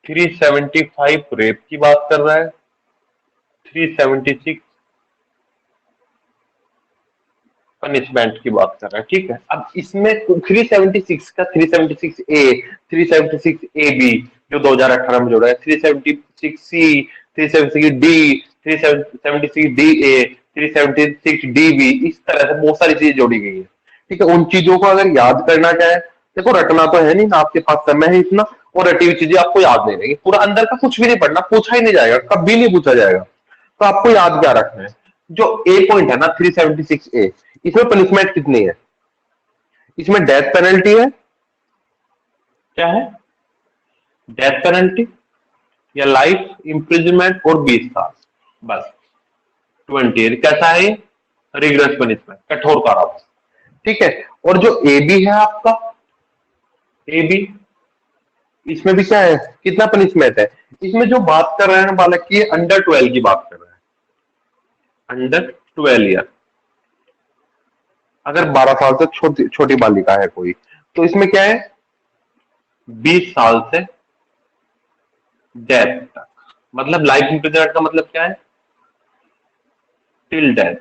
375 rape की बात कर रहा है, 376 पनिशमेंट की बात कर रहा है। ठीक है, अब इसमें 376 का 376A, 376AB जो 2018 में जोड़ा है, 376C, 376D, 376DA, 376DB, इस तरह से बहुत सारी चीजें जोड़ी गई है। ठीक है, उन चीजों को अगर याद करना क्या है, देखो रटना तो है नहीं ना, आपके पास समय है इतना, और रटी हुई चीजें आपको याद नहीं रहेगी, पूरा अंदर का कुछ भी नहीं पढ़ना, पूछा ही नहीं जाएगा, कभी नहीं पूछा जाएगा। तो आपको याद क्या रखना है, जो ए पॉइंट है ना 376A, इसमें पनिशमेंट कितनी है, इसमें डेथ पेनल्टी है, क्या है, डेथ पेनल्टी या लाइफ इम्प्रिजनमेंट और 20 साल, बस 20। कैसा है, रिग्रेस पनिशमेंट, कठोर कारावास। ठीक है, और जो ए बी है आपका, ए बी, इसमें भी क्या है, कितना पनिशमेंट है, इसमें जो बात कर रहे हैं बालक की अंडर 12 की बात कर रहे हैं, अंडर 12 ईयर। अगर 12 साल से छोटी बालिका है कोई, तो इसमें क्या है, 20 साल से डेथ तक, मतलब लाइफ इम्प्रिजनमेंट का मतलब क्या है, टिल डेथ,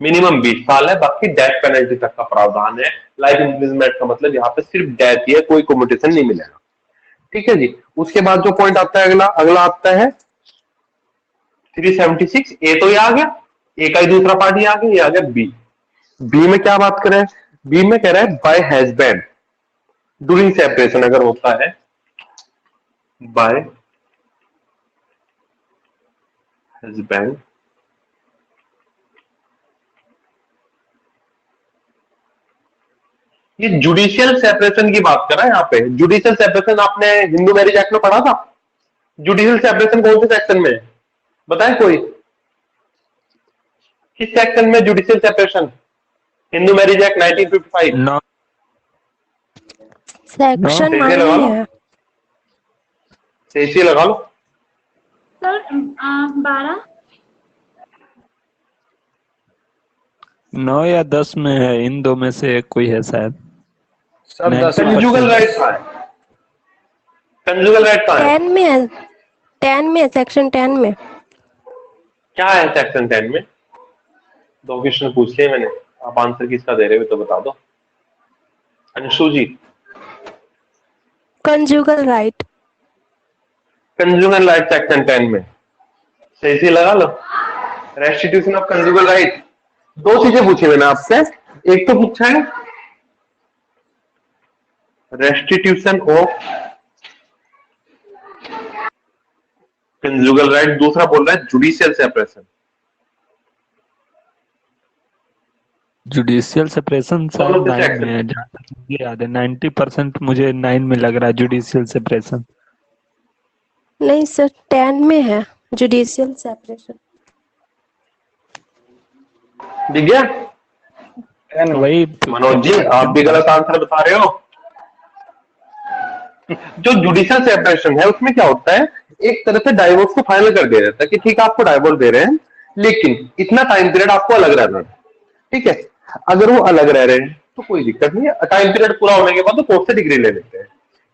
मिनिमम 20 साल है, बाकी डेथ पेनल्टी तक का प्रावधान है। लाइफ इम्प्रिजनमेंट का मतलब यहाँ पे सिर्फ डेथ ही है, कोई कम्यूटेशन नहीं मिलेगा। ठीक है जी, उसके बाद जो पॉइंट आता है अगला, अगला आता है 376 ए, तो ये आ गया, ए का ही दूसरा पार्ट ये आ गया, ये आ गया बी। बी में क्या बात करें, बी में कह रहा है बाय हस्बैंड ड्यूरिंग सेपरेशन, अगर होता है बाय हस्बैंड, ये जुडिशियल सेपरेशन की बात कर रहा है यहाँ पे। जुडिशियल सेपरेशन आपने हिंदू मैरिज एक्ट में पढ़ा था, जुडिशियल सेपरेशन कौन से सेक्शन में है, बताए कोई, किस सेक्शन में judicial separation, Hindu marriage act 1955? नौ सेक्शन सही से 9 लगा लो, है सही से लगा लो। सर 12 9 या 10 में है, इन दो में से एक कोई है शायद। सर 10 कंजुगल राइट कहाँ है, कंजुगल राइट कहाँ है, 10 में है, 10 में, सेक्शन 10 में। क्या है सेक्शन 10 में, 2 क्वेश्चन पूछ लिए मैंने, आप आंसर किसका दे रहे हो तो बता दो Anshu ji. Conjugal right. Conjugal right section 10 में, सही से लगा लो, रेस्टिट्यूशन ऑफ कंजुगल राइट। 2 चीजें पूछी मैंने आपसे, एक तो पूछा है रेस्टिट्यूशन ऑफ कंजुगल राइट, दूसरा बोल रहा है जुडिशियल सेपरेशन। जुडिशियल सेपरेशन शायद दोनों से 9 सेक्शन, में है, जहाँ तक मुझे याद है 90% मुझे 9 में लग रहा है जुडिशियल सेपरेशन। नहीं सर, 10 में है जुडिशियल सेपरेशन। दिख गया, वही मनोज जी आप भी गलत आंसर बता रहे हो। जो जुडिशियल सेपरेशन है उसमें क्या होता है, एक तरह से डाइवोर्स को फाइनल कर दिया जाता है कि ठीक है आपको डाइवोर्स दे रहे हैं, लेकिन इतना टाइम पीरियड आपको अलग रहना है। ठीक है, अगर वो अलग रह रहे हैं तो कोई दिक्कत नहीं है, टाइम पीरियड पूरा होने के बाद तो कोर्ट से डिग्री ले लेते हैं।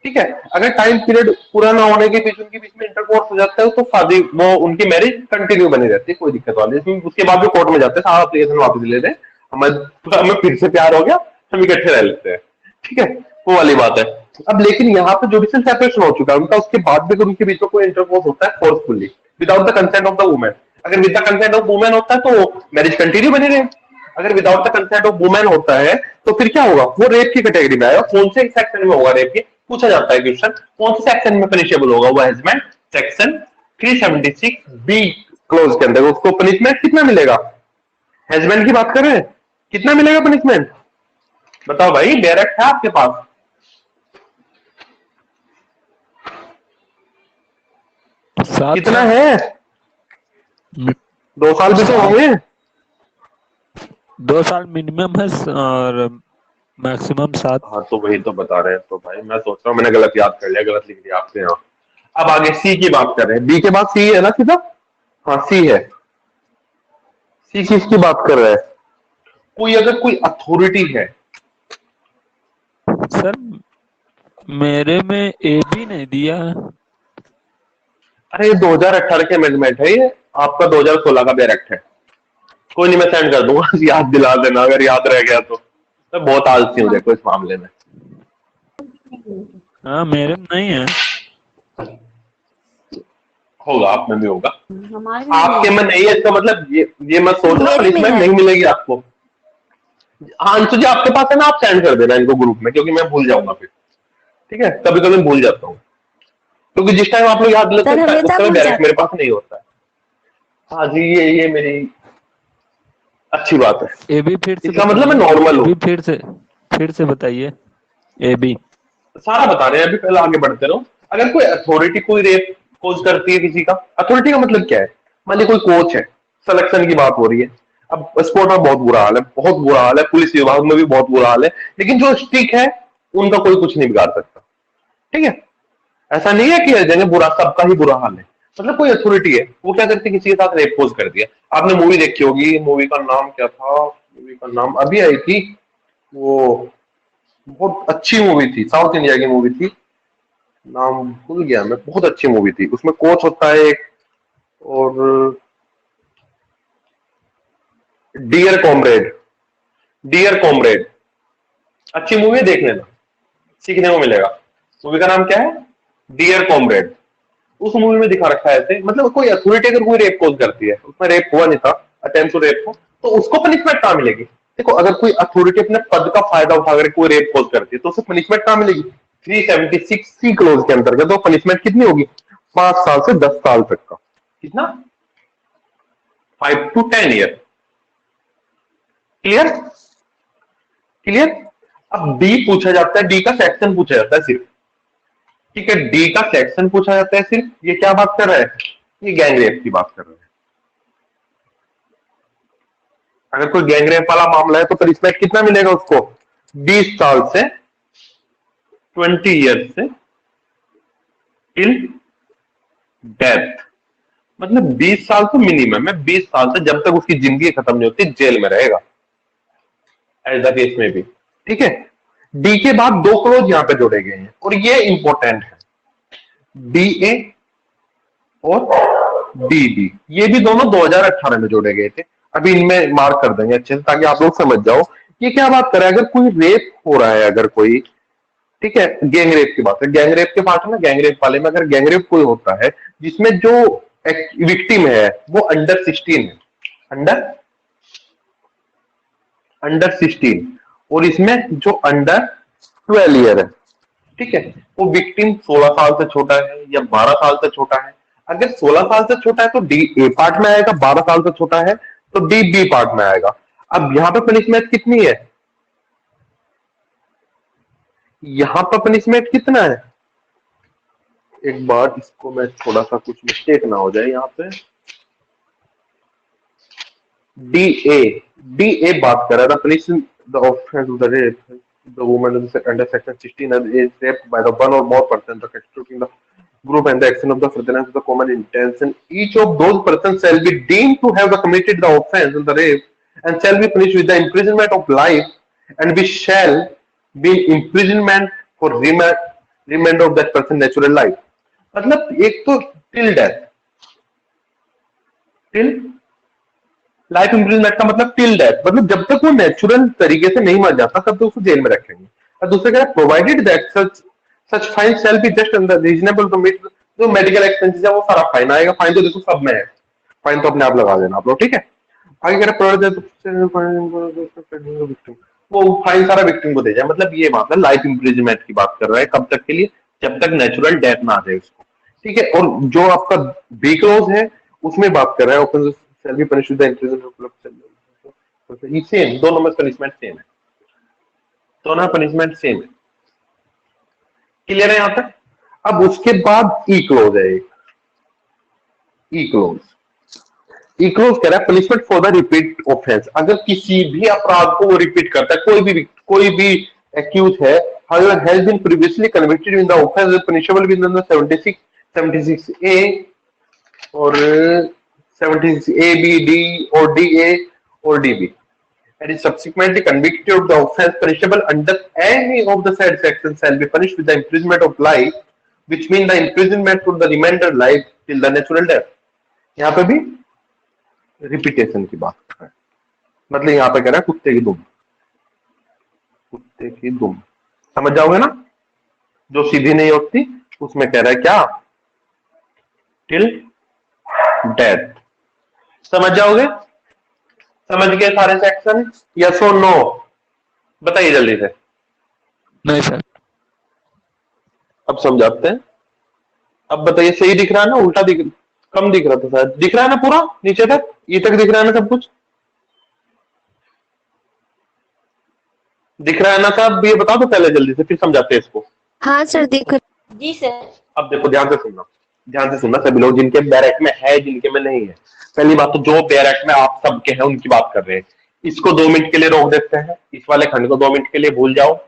ठीक है, अगर टाइम पीरियड पूरा ना होने के बीच उनके बीच में इंटरकोर्स हो जाता है तो शादी, वो उनकी मैरिज कंटिन्यू बनी रहती है, कोई दिक्कत वाली इसमें। उसके बाद भी कोर्ट में जाते हैं, सारा एप्लीकेशन वापस ले लें, हमें फिर से प्यार हो गया, हम इकट्ठे रह लेते हैं। ठीक है, वो वाली बात है। अब लेकिन यहाँ पे जुडिशियल सेपरेशन हो चुका है उनका, उसके बाद भी अगर उनके बीच में कोई इंटरकोर्स होता है forcefully without the consent of the women, अगर with the consent of women होता है तो मैरिज कंटिन्यू बनी रहे, अगर without the consent of women होता है तो फिर क्या होगा, वो रेप की कैटेगरी में आएगा। कौन से सेक्शन में होगा रेप, पूछा जाता है क्वेश्चन, कौन से सेक्शन में पनिशेबल होगा, वो हस्बैंड सेक्शन 376 बी क्लोज के अंदर। उसको पनिशमेंट कितना मिलेगा, हस्बैंड की बात कर रहे हैं, कितना मिलेगा पनिशमेंट, बताओ भाई, डायरेक्ट है आपके पास, कितना है, 2 साल भी तो होंगे, 2 साल मिनिमम है और मैक्सिमम 7। हाँ तो वही तो बता रहे हैं। तो भाई मैं सोच रहा हूँ मैंने गलत याद कर लिया, गलत लिख दिया आपसे यहाँ। अब आगे सी की बात कर रहे हैं, बी के बाद सी है ना सीधा, हाँ सी है, सी किसकी बात कर रहा है, कोई अगर कोई अथॉरिटी है। सर मेरे में ए भी नहीं दिया, अरे ये 2018 के अमेंडमेंट है, ये आपका 2016 का डायरेक्ट है। कोई नहीं, मैं सेंड कर दूंगा याद दिला देना अगर याद रह गया तो। मैं बहुत आलसी हूँ देखो इस मामले में। हाँ मेरे में नहीं है। होगा, आप में भी होगा, हमारे में आपके में नहीं है, इसका मतलब ये मत सोचना मेरे में पनिशमेंट है। नहीं मिलेगी आपको। हाँ अंशु जी आपके पास है ना, आप सेंड कर देना इनको ग्रुप में, क्योंकि मैं भूल जाऊंगा फिर। ठीक है, कभी कभी भूल जाता हूँ, क्योंकि जिस टाइम आप लोग याद लेते सर हैं उस हमेशा टाइम भूल डायरेक्ट जाते मेरे पास नहीं होता है। हाँ जी, ये मेरी अच्छी बात है। ए बी फिर से इसका मतलब मैं नॉर्मल हूँ। भी फिर से बताइए। ए बी सारा बता रहे हैं अभी, पहले आगे बढ़ते रहो। अगर कोई अथॉरिटी कोई रेप कोच करती है किसी का, अथॉरिटी का मतलब क्या है? मान लीजिए कोई कोच है, सिलेक्शन की बात हो रही है, अब स्पोर्ट में बहुत बुरा हाल है, बहुत बुरा हाल है, पुलिस विभाग में भी बहुत बुरा हाल है, लेकिन जो स्टिक है उनका कोई कुछ नहीं बिगाड़ सकता। ठीक है, ऐसा नहीं है कि हर जगह बुरा, सबका ही बुरा हाल है। मतलब कोई अथॉरिटी है, वो क्या करती है, किसी के साथ रेप पोज कर दिया। आपने मूवी देखी होगी, मूवी का नाम क्या था, मूवी का नाम अभी आई थी, वो बहुत अच्छी मूवी थी, साउथ इंडिया की मूवी थी, नाम भूल गया मैं, बहुत अच्छी मूवी थी। उसमें कोच होता है एक, और डियर कॉमरेड, डियर कॉमरेड, अच्छी मूवी है, देख लेना, सीखने को मिलेगा। मूवी का नाम क्या है? Dear comrade. उस मूवी में दिखा रखा है ऐसे, मतलब कोई अथॉरिटी अगर कोई रेप कोज करती है, उसमें रेप हुआ नहीं था, अटेम्प्ट टू रेप था, तो उसको पनिशमेंट कहाँ मिलेगी? देखो, अगर कोई अथॉरिटी अपने पद का फायदा उठाकर कोई रेप कोज करती है तो उसे पनिशमेंट कहाँ मिलेगी? 376C क्लोज के अंतर्गत। तो पनिशमेंट कितनी होगी? 5 साल से 10 साल तक का। कितना? 5 to 10 ईयर। क्लियर? क्लियर? अब डी पूछा जाता है, डी का सेक्शन पूछा जाता है सिर्फ। ठीक है, डी का सेक्शन पूछा जाता है सिर्फ। ये क्या बात कर रहा है? ये गैंग रेप की बात कर रहा है। अगर कोई गैंग रेप वाला मामला है तो पनिशमेंट कितना मिलेगा उसको? 20 साल से 20 ईयर से टिल डेथ। मतलब 20 साल तो मिनिमम है, 20 साल से जब तक उसकी जिंदगी खत्म नहीं होती जेल में रहेगा, एज द केस में भी। ठीक है, डी के बाद 2 क्लोज यहां पे जोड़े गए हैं और ये इंपॉर्टेंट है, डी ए और डी बी। ये भी दोनों 2018 में जोड़े गए थे। अभी इनमें मार्क कर देंगे अच्छे से ताकि आप लोग समझ जाओ ये क्या बात कर रहा है। अगर कोई रेप हो रहा है, अगर कोई, ठीक है, गैंग रेप की बात है, गैंग रेप के पार्ट में, गैंग रेप वाले में अगर गैंग रेप कोई होता है जिसमें जो विक्टिम है वो अंडर 16 है, अंडर 16, और इसमें जो अंडर 12 ईयर है, ठीक है, वो विक्टिम 16 साल से छोटा है या 12 साल से छोटा है। अगर 16 साल से छोटा है तो डी ए पार्ट में आएगा, 12 साल से छोटा है तो डी बी पार्ट में आएगा। अब यहां पर पनिशमेंट कितनी है? यहां पर पनिशमेंट कितना है? एक बार इसको मैं थोड़ा सा, कुछ मिस्टेक ना हो जाए यहां पे। डी ए बात कर रहा था, punish the offence of the rape the woman under section 16 is raped by the one or more person constituting the group and the action of the furtherance of the common intention. Each of those persons shall be deemed to have committed the offense of the rape and shall be punished with the imprisonment of life and we shall be in imprisonment for remainder of that person natural life. मतलब एक तो till death, till life imprisonment का मतलब till death, मतलब जब तक वो natural तरीके से नहीं मर जाता तब तक उसको जेल में रखेंगे। और दूसरा कह रहा है provided that such fine shall be just and reasonable to meet जो मेडिकल एक्सपेंसेस है वो सारा फाइन आएगा। फाइन तो देखो सब में है, फाइन तो अपने आप लगा देना आप लोग, ठीक है। आगे कह रहा है वो फाइन सारा विक्टिम को दे जाए, मतलब ये बात है, लाइफ इम्प्रिजनमेंट की बात कर रहा है, कब तक के लिए? जब तक नेचुरल डेथ ना आ जाए उसको, ठीक है। और जो आपका बी क्लोज है उसमें बात कर रहा है shall be punished with the imprisonment of ये सेम, दोनों में पनिशमेंट सेम है, दोनों में पनिशमेंट सेम है। क्लियर है यहां तक? अब उसके बाद ई क्लोज है एक, ई क्लोज कह रहा है punishment for the repeat offence. अगर किसी भी अपराध को वो रिपीट करता है, कोई भी एक्यूज है, however has been previously convicted in the offense is punishable within the 76A और 76A, B, D or DA or DB and is subsequently convicted of the offense punishable under any of the said sections shall be punished with the imprisonment of life which mean the imprisonment for the remainder life till the natural death। यहाँ पे भी repetition की बात कर रहा है, मतलब यहाँ पे कह रहा है कुत्ते की दुम, कुत्ते की दुम समझ जाओगे ना, जो सीधी नहीं होती उसमें कह रहा है क्या, टिल डेथ। समझ जाओगे, समझ गए सारे सेक्शन, यस और नो, बताइए जल्दी से। नहीं सर। अब समझाते हैं, अब बताइए सही दिख रहा है ना, उल्टा दिख, कम दिख रहा था शायद, दिख रहा है ना पूरा नीचे तक, ये तक दिख रहा है ना सब कुछ, दिख रहा है ना सब, ये बताओ तो पहले जल्दी से, फिर समझाते हैं इसको। हाँ सर दिख जी सर। अब देखो ध्यान से सुनना, ध्यान से सुनना सभी लोग, जिनके बैरक में है जिनके में नहीं है। पहली बात तो जो बैरक में आप सबके हैं उनकी बात कर रहे हैं, इसको 2 मिनट के लिए रोक देते हैं, इस वाले खंड को 2 मिनट के लिए भूल जाओ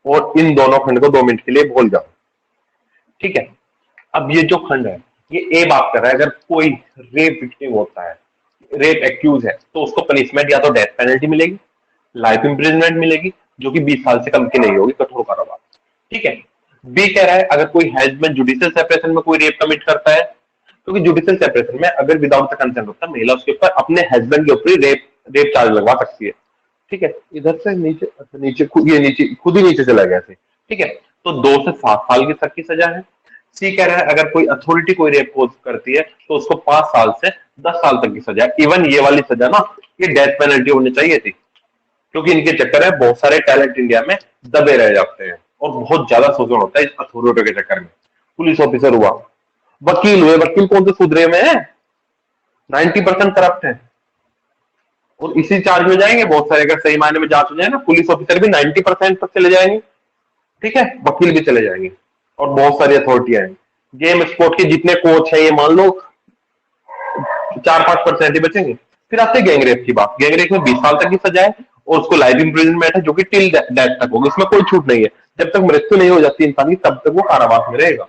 और इन दोनों खंड को 2 मिनट के लिए भूल जाओ, ठीक है। अब ये जो खंड है ये ए बात कर रहा है, अगर कोई रेप विक्टिम होता है, रेप एक्यूज है, तो उसको पनिशमेंट या तो डेथ पेनल्टी मिलेगी, लाइफ इंप्रिजनमेंट मिलेगी, जो कि 20 साल से कम की नहीं होगी, कठोर कारावास, ठीक है। बी कह रहा है अगर कोई हस्बैंड जुडिशियल सेपरेशन में कोई रेप कमिट करता है, क्योंकि जुडिशियल सेपरेशन में अगर विदाउट द कंसेंट होता है, महिला उसके ऊपर अपने हस्बैंड के ऊपर ही रेप चार्ज लगवा सकती है, ठीक है। इधर से नीचे, नीचे खुद ही नीचे चला गया से, ठीक है। तो 2 से 7 साल की तक की सजा है। सी कह रहा है अगर कोई अथॉरिटी कोई रेप करती है तो उसको 5 साल से 10 साल तक की सजा। इवन ये वाली सजा ना, ये डेथ पेनल्टी होनी चाहिए थी, क्योंकि इनके चक्कर में बहुत सारे टैलेंट इंडिया में दबे रह जाते हैं और बहुत ज्यादा शोषण होता है इस अथॉरिटी के चक्कर में। पुलिस ऑफिसर हुआ, वकील हुए, वकील कौन से सुधरे में है, 90% करप्ट है और इसी चार्ज में जाएंगे बहुत सारे, अगर सही मायने में जांच हो जाए ना, पुलिस ऑफिसर भी 90% तक चले जाएंगे, ठीक है, वकील भी चले जाएंगे और बहुत सारी अथॉरिटियां हैं। गेम स्पोर्ट के जितने कोच है ये मान लो 4-5% ही बचेंगे। फिर आते हैं गैंग रेप की बात। गैंग रेप में 20 साल तक की सजा है और उसको लाइफ इंप्रिजनमेंट है, जो कि टिल डेथ तक होगी, इसमें कोई छूट नहीं है, जब तक मृत्यु नहीं हो जाती इंसान की तब तक वो कारावास में रहेगा,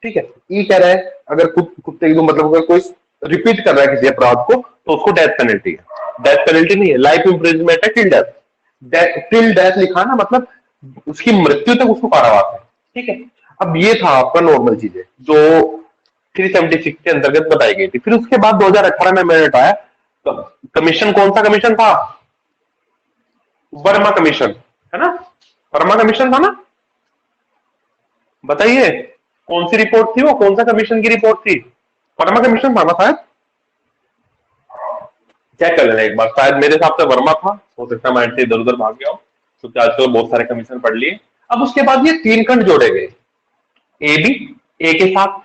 ठीक है। ई कह रहा है अगर कुत्ते की, मतलब अगर कोई रिपीट कर रहा है किसी अपराध को तो उसको डेथ पेनल्टी है, डेथ पेनल्टी नहीं है, लाइफ इंप्रिजनमेंट है, टिल डेथ, टिल डेथ लिखा ना, मतलब उसकी मृत्यु तक उसको कारावास है, ठीक है। अब ये था आपका नॉर्मल चीजें जो 376 के अंतर्गत बताई गई थी। फिर उसके बाद 2018 में अमेंडमेंट आया, कमीशन कौन सा कमीशन था, वर्मा कमीशन, है ना, वर्मा कमीशन था ना, बताइए कौन सी रिपोर्ट थी वो, कौन सा कमीशन की रिपोर्ट थी, वर्मा कमीशन था ना शायद, चेक कर लेना एक बार, शायद मेरे हिसाब से वर्मा था, हो सकता है माइंड से इधर उधर भाग गया हो, क्योंकि आजकल बहुत सारे कमीशन पढ़ लिए। अब उसके बाद ये 3 खंड जोड़े गए, ए बी, ए के साथ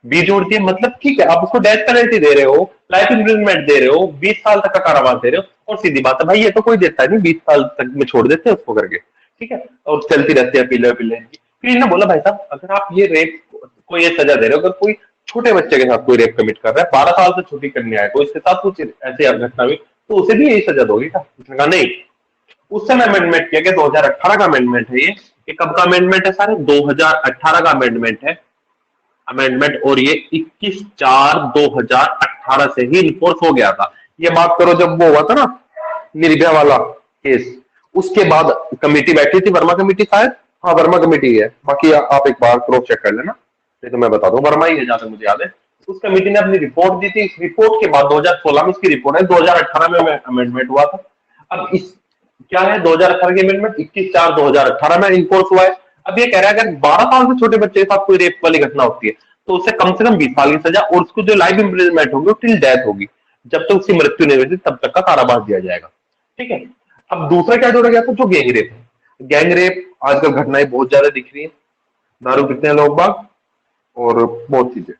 बी जोड़ दिए, मतलब ठीक है आप उसको डेथ पेनल्टी दे रहे हो, लाइफ इंप्रिजनमेंट दे रहे हो, 20 साल तक का कारावास दे रहे हो, और सीधी बात है भाई ये तो कोई देता नहीं, 20 साल तक में छोड़ देते हैं उसको करके, ठीक है, और चलती रहती है पीले पीले। फिर इन्होंने बोला भाई साहब अगर आप ये रेप को ये सजा दे रहे हो, अगर कोई छोटे बच्चे के साथ कोई रेप कमिट कर रहा है, 12 साल से छोटी कन्या है, कोई इसके साथ कुछ ऐसी घटना हुई, तो उसे भी यही सजा दोगे क्या? उसने कहा नहीं। उस समय अमेंडमेंट किया गया, 2018 का अमेंडमेंट है ये कब का अमेंडमेंट है सारे, 2018 का अमेंडमेंट है अमेंडमेंट, और ये 21/4/2018 से ही इन्फोर्स हो गया था। ये बात करो जब वो हुआ था ना निर्भया वाला केस, उसके बाद कमेटी बैठी थी, वर्मा कमेटी शायद, हाँ वर्मा कमेटी है, बाकी आप एक बार क्रॉस चेक कर लेना, नहीं तो मैं बता दूं वर्मा ही है जहां तक मुझे याद है। उस कमेटी ने अपनी रिपोर्ट दी थी, इस रिपोर्ट के बाद 2016 में इसकी रिपोर्ट है, 2018 में अमेंडमेंट हुआ था। अब इस क्या है 2018 की अमेंडमेंट 21/4/2018 में इन्फोर्स हुआ है। अब ये कह रहा है अगर 12 साल से छोटे बच्चे के साथ कोई रेप वाली घटना होती है तो उसे कम से कम 20 साल की सजा, और उसको जो लाइफ इंप्रिजनमेंट होगी वो टिल डेथ होगी, जब तक उसकी मृत्यु नहीं होती तब तक का कारावास दिया जाएगा, ठीक है। अब दूसरा क्या जोड़ा गया था, जो गैंग रेप है। गैंग रेप आजकल घटनाएं बहुत ज्यादा दिख रही है, दारू पीते हैं लोग बाग और बहुत चीजें,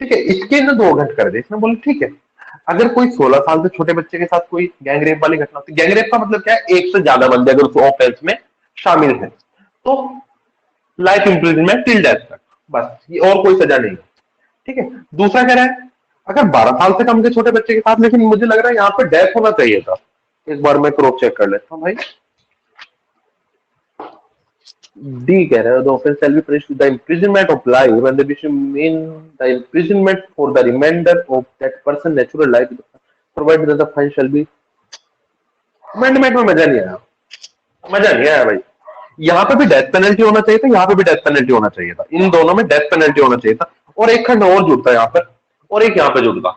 ठीक है। इसके ना 2 घंटे कर दे, इसने बोले ठीक है अगर कोई 16 साल से छोटे बच्चे के साथ कोई गैंग रेप वाली घटना होती है, गैंग रेप का मतलब क्या है, एक से ज्यादा बंदे अगर उस ऑफेंस में शामिल है तो लाइफ इंप्रिजनमेंट टिल डेथ तक, बस, ये और कोई सजा नहीं है, ठीक है। दूसरा कह रहा है अगर 12 साल से कम के छोटे बच्चे के साथ, लेकिन मुझे लग रहा है यहाँ पे डेथ होना चाहिए था, एक बार मैं क्रॉस चेक कर लेता हूँ भाई। डी कह रहा है the offense shall be punished with the imprisonment of life when the victim mean the imprisonment for the remainder of that person natural life provided that the fine shall be। Amendment में मजा नहीं आया भाई, यहाँ पे भी death penalty होना चाहिए था, यहाँ पे भी डेथ पेनल्टी होना चाहिए था, इन दोनों में डेथ पेनल्टी होना चाहिए था, और एक खंड और जुड़ता यहाँ पर, और एक यहाँ पे जुड़ता।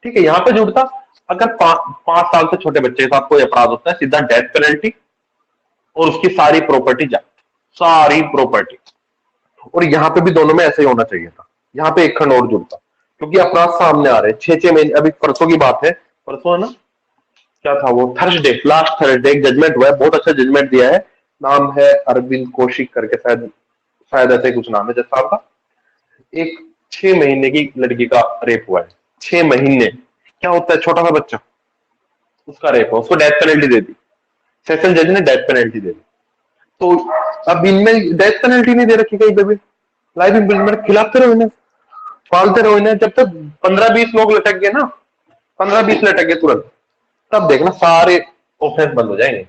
ठीक है, यहाँ पे जुड़ता अगर 5 साल से छोटे बच्चे के साथ कोई अपराध होता है, सीधा डेथ पेनल्टी और उसकी सारी प्रॉपर्टी जा, सारी प्रॉपर्टी। और यहाँ पे भी दोनों में ऐसे ही होना चाहिए था, यहाँ पे एक खंड और जुड़ता, क्योंकि अपराध सामने आ रहे हैं 6-6 महीने। अभी परसों की बात है, परसों है ना, क्या था वो, थर्सडे, लास्ट थर्सडे एक जजमेंट हुआ है, बहुत अच्छा जजमेंट दिया है, नाम है अरविंद कौशिक करके, शायद शायद ऐसे कुछ नाम है जज साहब का। एक 6 महीने की लड़की का रेप हुआ है, 6 महीने, क्या होता है छोटा सा बच्चा, उसका रेप हुआ, उसको डेथ पेनल्टी दे दी, सेशन जज ने डेथ पेनल्टी दे दी। तो अब इनमें डेथ पेनल्टी नहीं दे रखी कहीं पे भी, लाइफ इम्प्रिजनमेंट खिलाते रहो इन्हें, पालते रहो इन्हें, जब तक 15-20 लोग लटक गए ना, 15-20 लटक गए तुरंत, तब देखना सारे ऑफेंस बंद हो जाएंगे।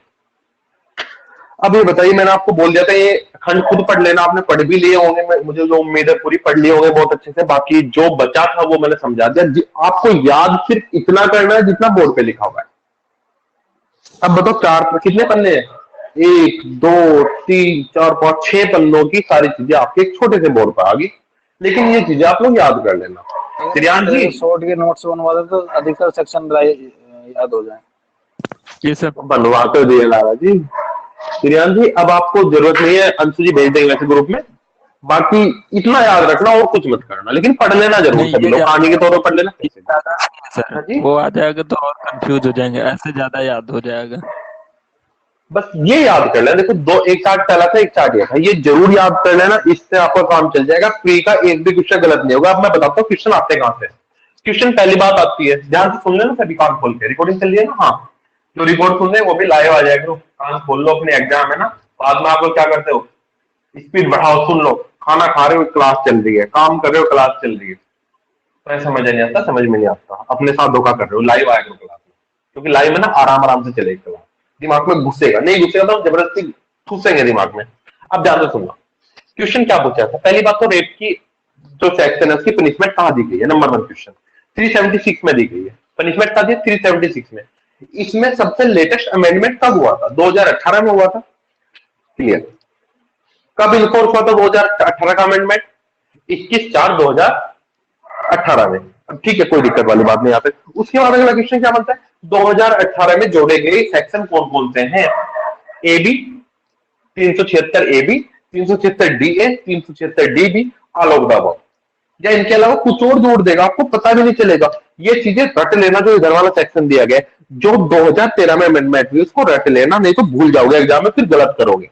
अब ये बताइए, मैंने आपको बोल दिया था ये खंड खुद पढ़ लेना, आपने पढ़ भी लिए होंगे, मुझे जो उम्मीद है पूरी पढ़ लिए होंगे बहुत अच्छे से, बाकी जो बचा था वो मैंने समझा दिया। आपको याद सिर्फ इतना करना है जितना बोर्ड पे लिखा हुआ है। अब बताओ कितने पन्ने हैं, 1 2 3 4 5 6 पन्नों की सारी चीजें आपके एक छोटे से बोर्ड पर आ गई, लेकिन ये चीजें आप लोग याद कर लेना। श्रियान जी शॉर्ट के नोट्स बनवा दे तो अधिकतर सेक्शन याद हो जाए। ये सब बनवा कर दिए लाला जी। श्रियान जी अब आपको जरूरत नहीं है, अंशु जी भेज देंगे वैसे ग्रुप में, बाकी इतना याद रखना और कुछ मत करना, लेकिन पढ़ लेना जरूर, नहीं, सभी ये लोग कहानी के तौर पर पढ़ लेना। ज्यादा नहीं है हाँ सर, जी। वो आ जाएगा तो और कंफ्यूज हो जाएंगे, ऐसे ज्यादा याद हो जाएगा। बस ये याद कर लेना, देखो दो, एक चार्ट पहला था, एक चार्ट ये था, ये जरूर याद कर लेना, इससे आपका काम चल जाएगा, प्री का एक भी क्वेश्चन गलत नहीं होगा। अब मैं बताता हूँ क्वेश्चन आते कहां से। क्वेश्चन पहली बात आती है, ध्यान से सुन लेना सभी, कान खोल के, रिकॉर्डिंग चल रही है ना, हाँ जो रिकॉर्ड सुन रहे हैं वो भी लाइव आ जाएगा, कान खोल लो, अपने एग्जाम है ना, बाद में आप लोग क्या करते हो, स्पीड बढ़ाओ, सुन लो, खाना खा रहे हो क्लास चल रही है, काम कर रहे हो क्लास चल रही है, तो समझ नहीं आता, समझ में नहीं आता, अपने साथ धोखा कर रहे हो, लाइव आया करो क्लास में, क्योंकि लाइव में ना आराम आराम से चलेगी क्लास, दिमाग में घुसेगा नहीं, घुसेगा तो जबरदस्ती घुसेंगे दिमाग में। अब ध्यान से सुनना, क्वेश्चन क्या पूछा था, पहली बात तो रेप की जो सेक्शन है उसकी पनिशमेंट कहाँ दी गई है, नंबर 1 क्वेश्चन 376 में दी गई है, पनिशमेंट कहाँ दी 376 में। इसमें सबसे लेटेस्ट अमेंडमेंट कब हुआ था, 2018 में हुआ था, क्लियर। कब इन्फोर्स हुआ था 2018 का अमेंडमेंट, 21/4/2018 में। अब ठीक है, कोई दिक्कत वाली बात नहीं यहाँ पे। उसके बाद अगला क्वेश्चन क्या बनता है, 2018 में जोड़े गए सेक्शन कौन कौन से हैं, AB 376 AB 376 DA 376 DB, all of the above, या इनके अलावा कुछ और जोड़ देगा, आपको पता भी नहीं चलेगा। ये चीजें रट लेना, जो इधर वाला सेक्शन दिया गया जो 2013 में अमेंडमेंट हुई उसको रट लेना, नहीं तो भूल जाओगे एग्जाम में, फिर गलत करोगे।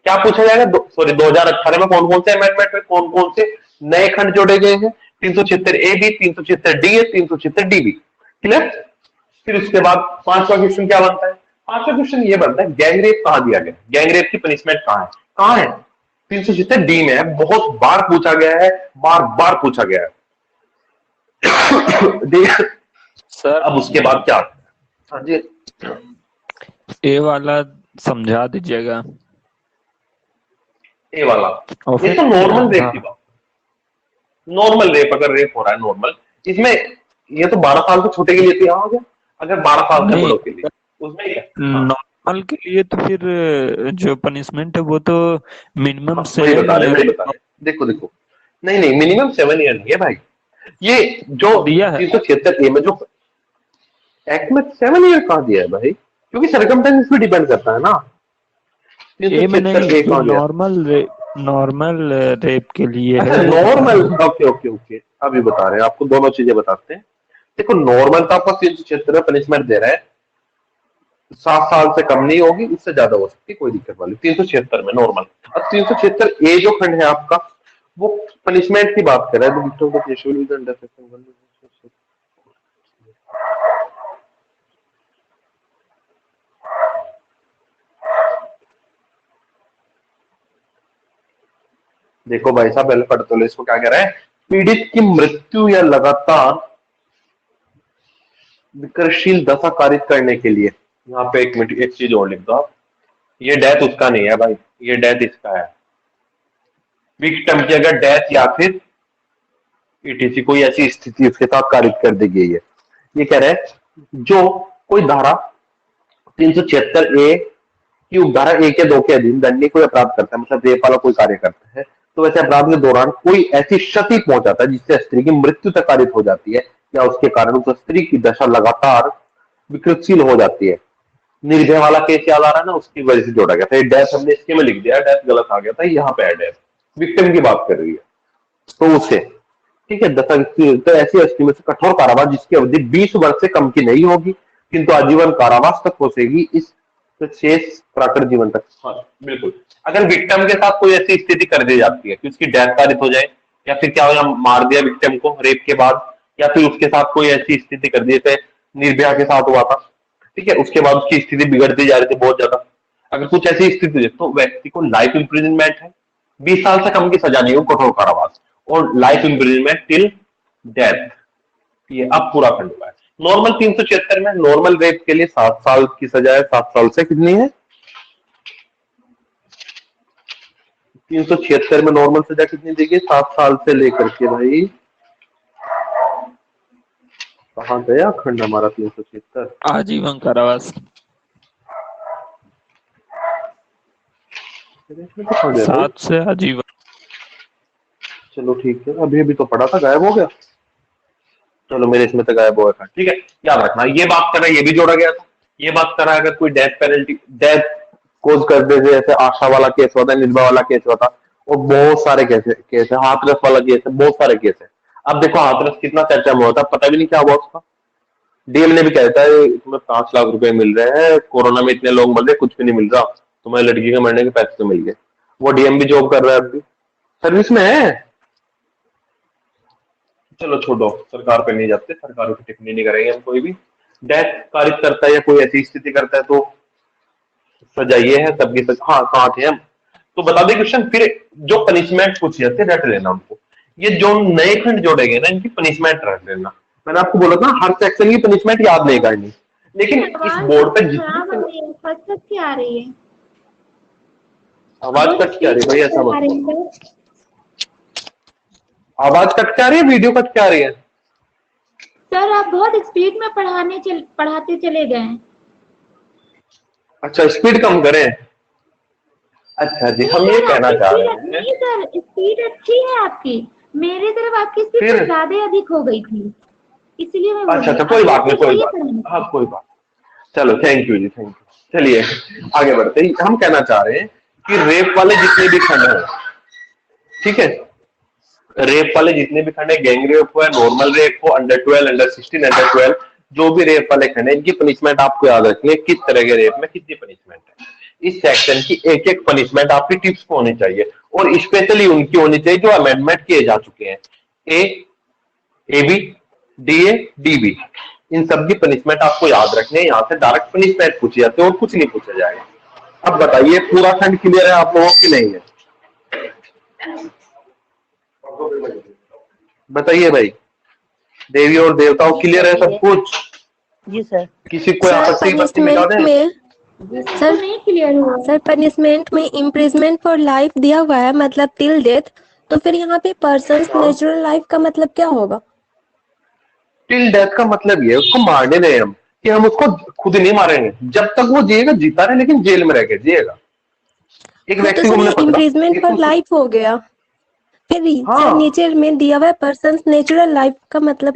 क्या पूछा जाएगा, सॉरी 2018 में कौन कौन से अमेंडमेंट में कौन कौन से नए खंड जोड़े गए हैं, 376 AB 376 DA 376 DB, क्लियर। फिर उसके बाद 5वां क्वेश्चन क्या बनता है, 5वां क्वेश्चन ये बनता है गैंगरेप कहां दिया गया, गैंगरेप की पनिशमेंट कहां है 376 डी में है, बहुत बार पूछा गया है, बार बार पूछा गया है। सर अब उसके बाद क्या आता है, हाँ जी ए वाला समझा दीजिएगा। ए वाला, और ये तो नॉर्मल रेप की बात, नॉर्मल रेप, अगर रेप हो रहा है नॉर्मल, इसमें ये तो 12 साल से छोटे के लिए तो यहाँ हो गया, अगर 12 साल से बड़ों के लिए उसमें क्या, नॉर्मल के लिए तो फिर जो पनिशमेंट है वो तो मिनिमम वही 7 बता रहे, देखो नहीं मिनिमम 7 ईयर नहीं है भाई, ये जो दिया है 376 ए में जो एक्ट में 7 ईयर कहाँ दिया है भाई, क्योंकि सर्कमस्टेंस पे डिपेंड करता है ना। ए में नहीं, नॉर्मल रेप के लिए है। नॉर्मल, ओके अभी बता रहे हैं आपको, दोनों चीजें बताते हैं। देखो नॉर्मल तो आपको 376 पनिशमेंट दे रहा है, 7 साल से कम नहीं होगी, इससे ज्यादा हो सकती, कोई दिक्कत वाली 376 में नॉर्मल। अब 376 ए जो खंड है आपका, वो पनिशमेंट की बात कर रहा है, देखो भाई साहब पहले पढ़ तो लो इसको, क्या कह रहा है, पीड़ित की मृत्यु या लगातार विकर्षशील दशा कारित करने के लिए, यहाँ पे एक चीज और लिख दो आप, ये डेथ उसका नहीं है भाई, ये डेथ इसका है, विक्टिम की अगर डेथ या फिर ईटीसी कोई ऐसी स्थिति उसके साथ कारित कर दी गई है। ये कह रहा है जो कोई धारा 376 ए कि धारा 1 या 2 के अधीन दंडनीय कोई अपराध करता है, मतलब रेप वाला कोई कार्य करता है, तो वैसे अपराध के दौरान कोई ऐसी क्षति पहुंचाता है जिससे स्त्री की मृत्यु तक कारित हो जाती है या उसके कारण उस स्त्री की दशा लगातार विकृतशील हो जाती है। निर्भया वाला केस याद आ रहा है ना, उसकी वजह से जोड़ा गया था। ये डेथ हमने इसके में लिख दिया, डेथ गलत आ गया था, यहाँ पे है डेथ, विक्टिम की बात कर रही है तो उसे, ठीक है। दशा तो ऐसी स्त्री में से कठोर कारावास जिसकी अवधि 20 वर्ष से कम की नहीं होगी किंतु आजीवन कारावास तक पहुंचेगी, इस शेष प्राकृत जीवन तक। हाँ बिल्कुल, अगर विक्टिम के साथ कोई ऐसी स्थिति कर दी जाती है कि उसकी डेथ कारित हो जाए, या फिर क्या हो, या मार दिया विक्टिम को रेप के बाद, या फिर उसके साथ कोई ऐसी स्थिति कर दी जैसे निर्भया के साथ हुआ था, ठीक है, उसके बाद उसकी स्थिति बिगड़ती जा रही थी बहुत ज्यादा, अगर कुछ ऐसी स्थिति है तो व्यक्ति को लाइफ इम्प्रिजनमेंट है, 20 साल से कम की सजा नहीं हो, कठोर कारावास, और लाइफ इम्प्रिजनमेंट टिल डेथ। ये अब पूरा खंड हुआ है। नॉर्मल 376 में नॉर्मल रेप के लिए 7 साल की सजा है। 7 साल से कितनी है? 376 में नॉर्मल सजा कितनी देगी? 7 साल से लेकर के भाई, कहां गया खंड हमारा 376? आजीवन कारावास। 7 से आजीवन। चलो ठीक है, अभी अभी तो पढ़ा था, गायब हो गया। चलो मेरे इसमें तो गायब हुआ था, ठीक है। याद रखना, ये बात कर रहा है, ये भी जोड़ा गया था। ये बात कर रहा है अगर कोई डेथ पेनल्टी, डेथ कोज कर दे, जैसे आशा वाला केस हुआ था, निर्भया वाला केस हुआ था, और बहुत सारे केस है, हाथरस वाला केस है, बहुत सारे केस है। अब देखो हाथरस कितना चर्चा में होता है, पता भी नहीं क्या हुआ उसका। डीएम ने भी कहता है तुम्हें 5 लाख रुपए मिल रहे हैं, कोरोना में इतने लोग मर रहे, कुछ भी नहीं मिल रहा, तुम्हारी लड़की के मरने के पैसे तो मिल गए। वो डीएम भी जॉब कर रहा है, अभी सर्विस में है। चलो छोड़ो, सरकार पे नहीं जाते, सरकारों की टिप्पणी नहीं करेंगे हम कोई भी। डेथ कारित करता है या कोई ऐसी स्थिति करता है तो सजा ये है सबकी सजा। हाँ कहाँ थे हम, तो बता दे क्वेश्चन। फिर जो पनिशमेंट पूछी जाती है रट लेना उनको, ये जो नए खंड जोड़े गए ना इनकी पनिशमेंट रट लेना। मैंने आपको बोला था हर सेक्शन की पनिशमेंट याद नहीं करनी, लेकिन इस बोर्ड पे जितनी कट आ रही है, आवाज कट के आ रही है भाई, ऐसा मत, आवाज कट के आ रही है, वीडियो कट के आ रही है। सर आप बहुत स्पीड में पढ़ाते चले गए हैं। अच्छा स्पीड कम करें, अच्छा जी, हम ये कहना चाह रहे हैं। नहीं सर, स्पीड अच्छी है आपकी, मेरी तरफ आपकी स्पीड ज्यादा अधिक हो गई थी, इसलिए मैं अच्छा कोई बात नहीं, कोई बात, हाँ कोई बात, चलो thank you ji, thank you. चलिए आगे बढ़ते हैं। हम कहना चाह रहे हैं कि रेप वाले जितने भी खंड हैं, ठीक है, रेप वाले जितने भी खंड है, गैंग रेप हुआ, नॉर्मल रेप हो, अंडर 12, अंडर 16, अंडर 12, जो भी रेप वाले खंड है, इनकी पनिशमेंट आपको याद रखनी है, किस तरह के रेप में कितनी पनिशमेंट है। इस सेक्शन की एक एक पनिशमेंट आपकी टिप्स को होनी चाहिए, और स्पेशली उनकी होनी चाहिए जो अमेंडमेंट किए जा चुके हैं। एबी, डीए, डीबी, इन सब की पनिशमेंट आपको याद रखनी है। यहाँ से डायरेक्ट पनिशमेंट पूछी जाती है और कुछ नहीं पूछा जाएगा। अब बताइए पूरा खंड क्लियर है आप लोगों की नहीं है? बताइए भाई, देवी और देवताओं क्लियर है सब कुछ? जी सर। किसी को आपत्ति बता दें? सर नहीं क्लियर हुआ सर। पनिशमेंट में इम्प्रिजमेंट फॉर लाइफ दिया हुआ है, मतलब टिल डेथ, तो फिर यहाँ पे पर्सन्स नेचुरल लाइफ का मतलब क्या होगा? टिल डेथ का मतलब ये है उसको मारने दें हम, कि हम उसको खुद नहीं मारेंगे, जब तक वो जिएगा जीता रहे, लेकिन जेल में रह के जिएगा। एक व्यक्ति को हमने इम्प्रिजमेंट फॉर लाइफ हो गया, फिर नीचे में दिया हुआ है पर्सन्स नेचुरल लाइफ का मतलब